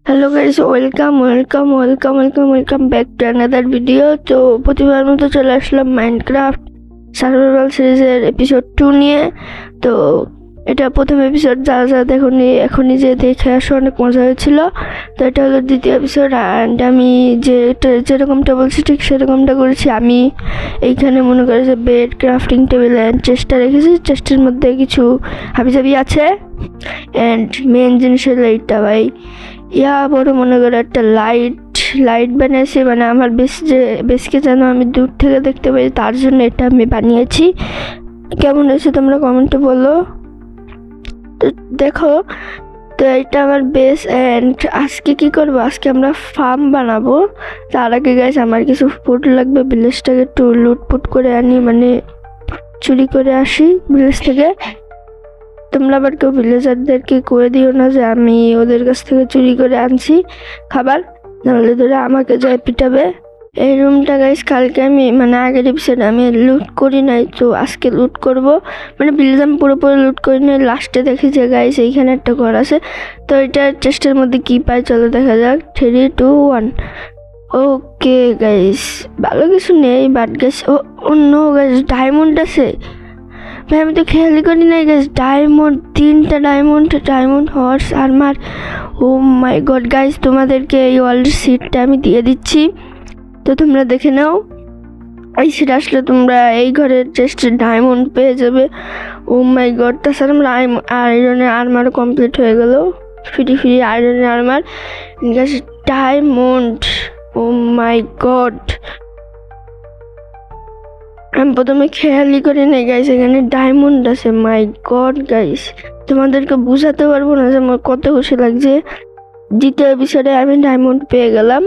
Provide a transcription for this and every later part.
Hello guys, welcome back to another video. তো প্রতিবার মতো চলে আসলাম মাইনক্রাফট সার্ভাইভাল সিরিজের এপিসোড 2 নিয়ে। তো এটা প্রথম এপিসোড, যারা যারা দেখুনি এখনই যে দেখে আসো, অনেক মজা হয়েছিল। তো এটা হলো দ্বিতীয় এপিসোড, অ্যান্ড আমি যেরকমটা বলছি ঠিক সেরকমটা করেছি। আমি এইখানে মনে করে যে বেড, ক্রাফটিং টেবিল অ্যান্ড চেস্টটা রেখেছি। চেস্টের মধ্যে কিছু হাবিজাবি আছে, অ্যান্ড মেন জিনিস হলো এইটা ভাই, বড় মনে করে একটা লাইট বানিয়েছি, মানে আমার বেশকে যেন আমি দূর থেকে দেখতে পাই, তার জন্য এটা আমি বানিয়েছি। কেমন হয়েছে তোমরা কমেন্টে বলো। তো দেখো, তো এটা আমার বেস। অ্যান্ড আজকে কি করবো, আজকে আমরা ফার্ম বানাবো। তার আগে গাইস আমার কিছু ফুড লাগবে, ভিলেজটাকে একটু লুটপুট করে আনি, মানে চুরি করে আসি ভিলেজ থেকে। তোমরা আবার কেউ ভিলেজারদেরকে করে দিও না যে আমি ওদের কাছ থেকে চুরি করে আনছি খাবার, নাহলে ধরে আমাকে যায় পিটাবে। এই রুমটা গাইস কালকে আমি, মানে আগের এপিসোডে আমি লুট করি নাই, তো আজকে লুট করব। মানে ভিলেজ আমি পুরোপুরি লুট করি নাই, লাস্টে দেখি যে গাইস এইখানে একটা ঘর আছে। তো এটা চেস্টের মধ্যে কি পাই চলো দেখা যাক। 3, 2, 1। ওকে গাইস, ভালো কিছু নেই, বাট গাইস অন্য গাইস ডায়মন্ড আছে ভাই। আমি তো খেয়ালই করি নাই গাইস, ডায়মন্ড 3টা ডায়মন্ড হর্স আর্মার। ও মাই গড গাইস, তোমাদেরকে এই ওয়ার্ল্ড সিটটা আমি দিয়ে দিচ্ছি, তো তোমরা দেখে নাও। এই সিট আসলে তোমরা এই ঘরের চেস্টে ডায়মন্ড পেয়ে যাবে। ও মাই গড, তাছাড়া আমরা আয়রনের আর্মারও কমপ্লিট হয়ে গেল। ফ্রি আয়রনের আর্মার গাইস, ডায়মন্ড। ও মাই গড, আমি প্রথমে খেয়ালই করি নাই গাইস এখানে ডায়মন্ড আছে। মাই গড গাইস, তোমাদেরকে বুঝাতে পারবো না যে আমার কত খুশি লাগছে। দ্বিতীয় এপিসোডে আমি ডায়মন্ড পেয়ে গেলাম।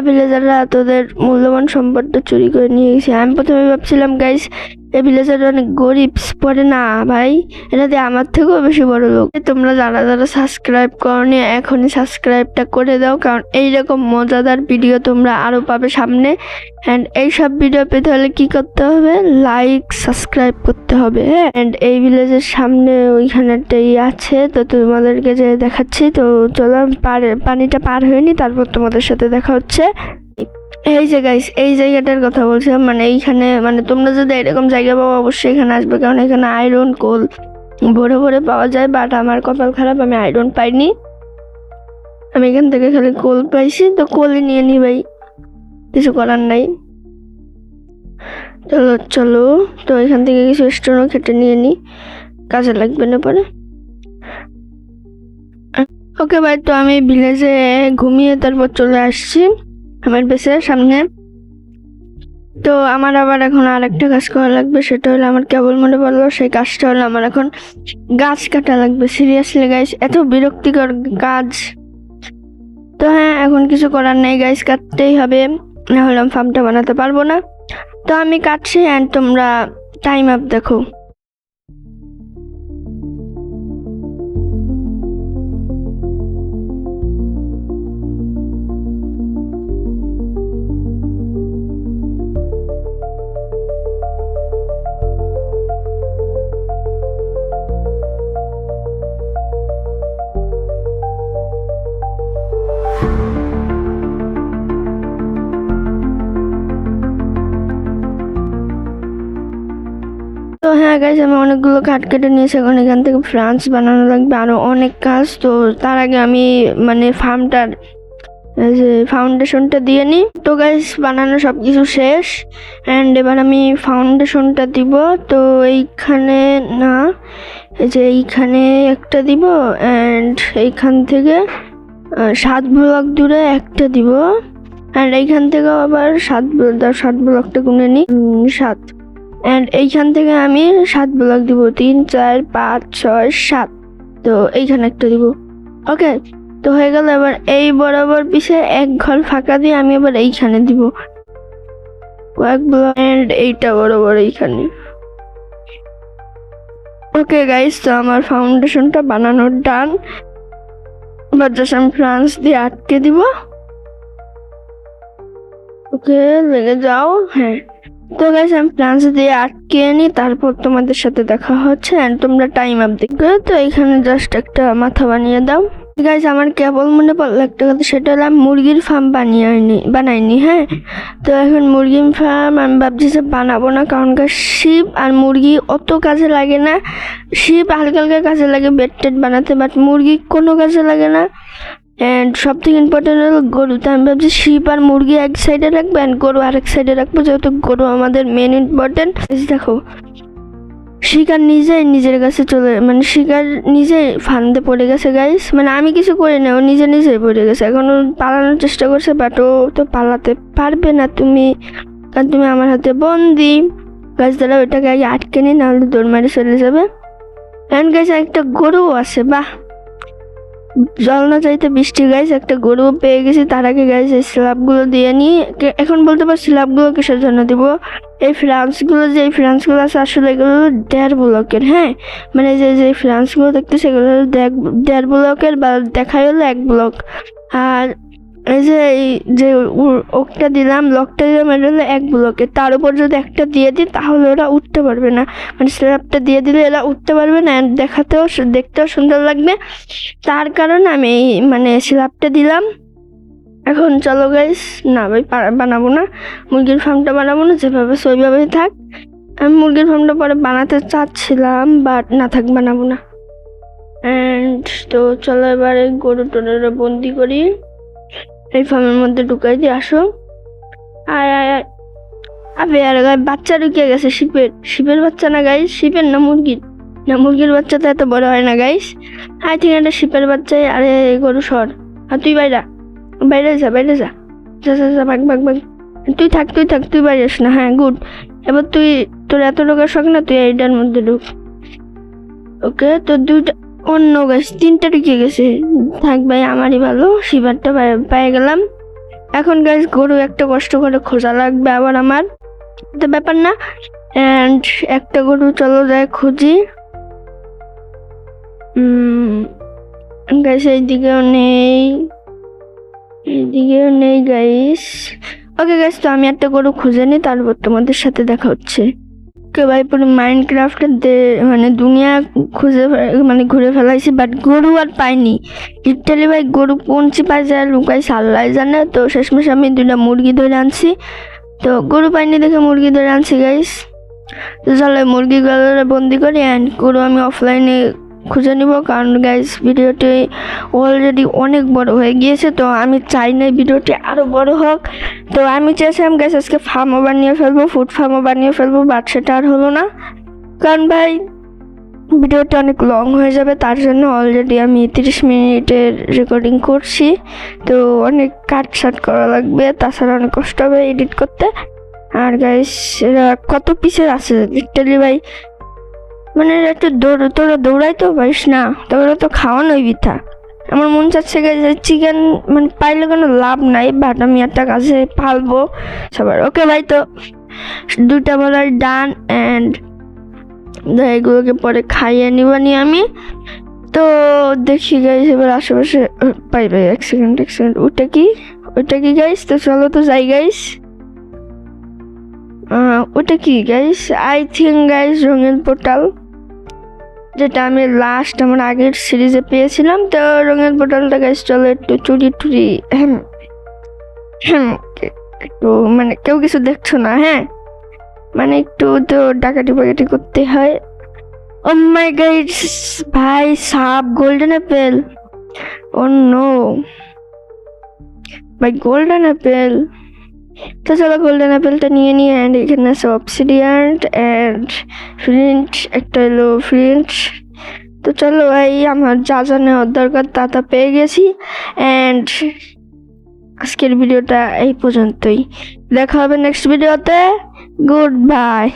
ভিলেজাররা তোদের মূল্যবান সম্পদটা চুরি করে নিয়ে গেছে। আমি প্রথমে ভাবছিলাম গাইস এই ভিলেজাররা অনেক গরিব, পরে না ভাই, এটা দিয়ে আমার থেকেও বেশি বড় লোক। তোমরা যারা যারা সাবস্ক্রাইব করনি এখনই সাবস্ক্রাইবটা করে দাও, কারণ এইরকম মজাদার ভিডিও তোমরা আরো পাবে সামনে। অ্যান্ড এইসব ভিডিও পেতে হলে কি করতে হবে, লাইক সাবস্ক্রাইব করতে হবে। হ্যাঁ, অ্যান্ড এই ভিলেজের সামনে ওইখানে একটাই আছে, তো তোমাদেরকে যে দেখাচ্ছি। তো চলো পানিটা পার হয়নি, তারপর তোমাদের সাথে দেখা হচ্ছে। এই যে গাইস এই জায়গাটার কথা বলছিলাম, মানে এইখানে, মানে তোমরা যদি এরকম জায়গা পাবো অবশ্যই এখানে আসবে, কারণ এখানে আয়রন কোল ভরে ভরে পাওয়া যায়। বাট আমার কপাল খারাপ, আমি আয়রন পাইনি, আমি এখান থেকে খালি কোল পাইছি। তো কোলই নিয়ে নি ভাই, কিছু করার নাই। চলো তো এখান থেকে কিছু স্টোনও খেটে নিয়ে নি, কাজে লাগবে না পরে। ওকে ভাই, তো আমি ভিলেজে ঘুমিয়ে তারপর চলে আসছি আমার বেসের সামনে। তো আমার আবার এখন আরেকটা কাজ করা লাগবে, সেটা হলো আমার কেবল মনে পড়লো, সেই কাজটা হলো আমার এখন গাছ কাটা লাগবে। সিরিয়াসলি গাইস, এত বিরক্তিকর কাজ। তো হ্যাঁ, এখন কিছু করার নেই গাইস, কাটতেই হবে, না হলে আমি ফার্মটা বানাতে পারবো না। তো আমি কাটছি, অ্যান্ড তোমরা টাইম আপ দেখো। তো হ্যাঁ গাইজ, আমি অনেকগুলো কাঠ কেটে নিয়েছি, এখন এখান থেকে ফ্রান্স বানানো লাগবে, আরো অনেক কাজ। তো তার আগে আমি মানে ফার্মটার যে ফাউন্ডেশনটা দিয়ে নিই। তো গাইজ বানানো সব কিছু শেষ, অ্যান্ড এবার আমি ফাউন্ডেশনটা দিব। তো এইখানে না, এই যে এইখানে একটা দিব, অ্যান্ড এইখান থেকে 7 ব্লক দূরে একটা দিব, অ্যান্ড এইখান থেকে আবার 7 ব্লকটা গুনে নিই, 7। অ্যান্ড এইখান থেকে আমি 7 ব্লক দিব, 3, 4, 5, 6, 7। তো এইখানে একটা দিব। ওকে, তো হয়ে গেল। এবার এই বরাবর পিছে এক ঘর ফাঁকা দিয়ে আমি আবার এইখানে দিব কয়েক ব্লক, অ্যান্ড এইটা বরাবর এইখানে। ওকে গাইস, তো আমার ফাউন্ডেশনটা বানানোর ডান। এবার জাস্ট আমি ফ্রান্স দিয়ে আটকে দিব। ওকে, লেগে যাও। হ্যাঁ, তো গাইস আমি ফ্রান্স দিয়ে আটকে নি, তারপর তোমাদের সাথে দেখা হচ্ছে। এন্ড তোমরা টাইম আপ দেখবে। তো এখানে জাস্ট একটা মাথা বানিয়ে দাও। গাইস আমার কেবল মনে পড়লো একটা কথা, সেটা হলো আমি মুরগির ফার্ম বানাইনি। হ্যাঁ, তো এখন মুরগির ফার্ম আমি ভাবছি যে বানাবো না, কারণ শিপ আর মুরগি অত কাজে লাগে না। শিপ হালকা হালকা কাজে লাগে বেড টেড বানাতে, বাট মুরগি কোনো কাজে লাগে না। অ্যান্ড সব থেকে ইম্পর্টেন্ট হলো গরু। তো আমি ভাবছি শিপ আর মুরগি এক সাইডে রাখবো অ্যান্ড গরু আরেক সাইডে রাখবো, যেহেতু গরু আমাদের মেন ইম্পর্টেন্ট। দেখো শিকার নিজের কাছে শিকার নিজেই ফান্দে পড়ে গেছে গাইস, মানে আমি কিছু করি না, ও নিজেই পড়ে গেছে। এখন ও পালানোর চেষ্টা করছে, বাট ও তো পালাতে পারবে না কারণ তুমি আমার হাতে বন্দি। গাছ দ্বারা ওইটাকে আগে আটকে নি, নাহলে দৌড় মারি চলে যাবে। এখন গাছ একটা গরু আছে, বাহ, জল না চাইতে বৃষ্টি। গাইস একটা গরু পেয়ে গেছি। তার আগে গাইস এই স্ল্যাবগুলো দিয়ে নিই। এখন বলতে পার স্ল্যাবগুলো কিসের জন্য দিব। এই ফ্রান্সগুলো আছে আসলে এগুলো 1.5 ব্লকের। হ্যাঁ, মানে যে ফ্রান্সগুলো দেখতে সেগুলো 1.5 ব্লকের, বা দেখাই হলো 1 ব্লক। আর এই যে ওকটা দিলাম, লকটা দিলাম, এটা হলো 1 ব্লকের। তার উপর যদি একটা দিয়ে দিই তাহলে ওরা উঠতে পারবে না, মানে স্ল্যাবটা দিয়ে দিলে এরা উঠতে পারবে না, দেখতেও সুন্দর লাগবে। তার কারণে আমি মানে স্ল্যাবটা দিলাম। এখন চলো গাইস, না ভাই বানাবো না, মুরগির ফার্মটা বানাবো না, যেভাবে ওইভাবেই থাক। আমি মুরগির ফার্মটা পরে বানাতে চাচ্ছিলাম, বাট না থাক, বানাবো না। অ্যান্ড তো চলো এবারে গরু টোরে বন্দি করি, এই ফার্মের মধ্যে ঢুকাই দিয়ে আসো। আয় আবে আর বাচ্চা ঢুকিয়ে গেছে, শিপের বাচ্চা না গাইস, শিপের না মুরগির বাচ্চা তো এত বড় হয় না গাইস। আই থিঙ্ক এটা শিপের বাচ্চাই। আরে গরু সর, আর তুই বাইরে যা ভাগ। তুই থাক তুই বাইরে আস না। হ্যাঁ গুড। এবার তোর এত ঢোকার শখ না, তুই এইটার মধ্যে ঢুক। ওকে, তো 2টা অন্য গাছ 3টা ঢুকিয়ে গেছে। থাক ভাই, আমারই ভালো, শিবারটা পেয়ে গেলাম। এখন গাছ গরু একটা কষ্ট করে খোঁজা লাগবে আবার আমার, তো ব্যাপার না। অ্যান্ড একটা গরু চলো যায় খুঁজি। গাইস এইদিকেও নেই গাইস। ওকে গাইস, তো আমি একটা গরু খুঁজে নিই, তারপর তোমাদের সাথে দেখা হচ্ছে। ওকে ভাই, পুরো মাইনক্রাফটের মানে দুনিয়া ঘুরে ফেলাইছি, বাট গরু আর পাইনি। লিটারালি ভাই গরু কোন চিপায় যায় লুকাইছে আল্লাহ জানে। তো শেষমেশ আমি 2টা মুরগি ধরে আনছি, তো গরু পাইনি দেখে মুরগি ধরে আনছি গাইস। তো চলো মুরগিগুলো বন্দি করি অ্যান্ড গরু আমি অফলাইনে খুঁজে নিব, কারণ গাইস ভিডিওটি অলরেডি অনেক বড় হয়ে গিয়েছে। তো আমি চাই না ভিডিওটি আরও বড় হোক। তো আমি চেয়েছিলাম গাইস আজকে ফার্মও বানিয়ে ফেলবো, ফুড ফার্মও বানিয়ে ফেলবো, বাট সেটা আর হলো না, কারণ ভাই ভিডিওটা অনেক লং হয়ে যাবে। তার জন্য অলরেডি আমি 30 মিনিটের রেকর্ডিং করছি, তো অনেক কাট করা লাগবে, তাছাড়া অনেক কষ্ট হবে এডিট করতে। আর গাইস এরা কত পিসের আছে লিটারালি ভাই, মানে একটু তোরা দৌড়াইতেও পারিস না, তোরা তো খাওয়ানোই বৃথা। আমার মন চাচ্ছে যে চিকেন মানে পাইলে কোনো লাভ নাই, বাট আমি একটা কাছে পালবো সবার। ওকে ভাই, তো 2টা বলার ডান। অ্যান্ড এগুলোকে পরে খাইয়ে নিবানি আমি। তো দেখি গাইস এবার আশেপাশে পাই এক সেকেন্ড ওটা কি গাইস। তো চলো তো যাই গাইস। ওটা কি গাইস, আই থিঙ্ক গাইস রঙিন পোর্টাল, যেটা আমি লাস্ট আমার আগের সিরিজে পেয়েছিলাম। তো রঙিন পোর্টালটা গাইস চলো একটু চুরি একটু মানে কেউ কিছু দেখছো না, হ্যাঁ, মানে একটু তো ডাকাটি বাকাটি করতে হয়। ও মাই গড ভাই, সাপ, গোল্ডেন অ্যাপেল, ও নো ভাই, গোল্ডেন অ্যাপেল। তো চলো গোল্ডেন অ্যাপেলটা নিয়ে অ্যান্ড এখানে আছে অবসিডিয়ান অ্যান্ড ফ্লিন্ট, একটা হলো ফ্লিন্ট। তো চলো ভাই, আমার যা নেওয়ার দরকার তা পেয়ে গেছি। অ্যান্ড আজকের ভিডিওটা এই পর্যন্তই, দেখা হবে নেক্সট ভিডিওতে। Good bye.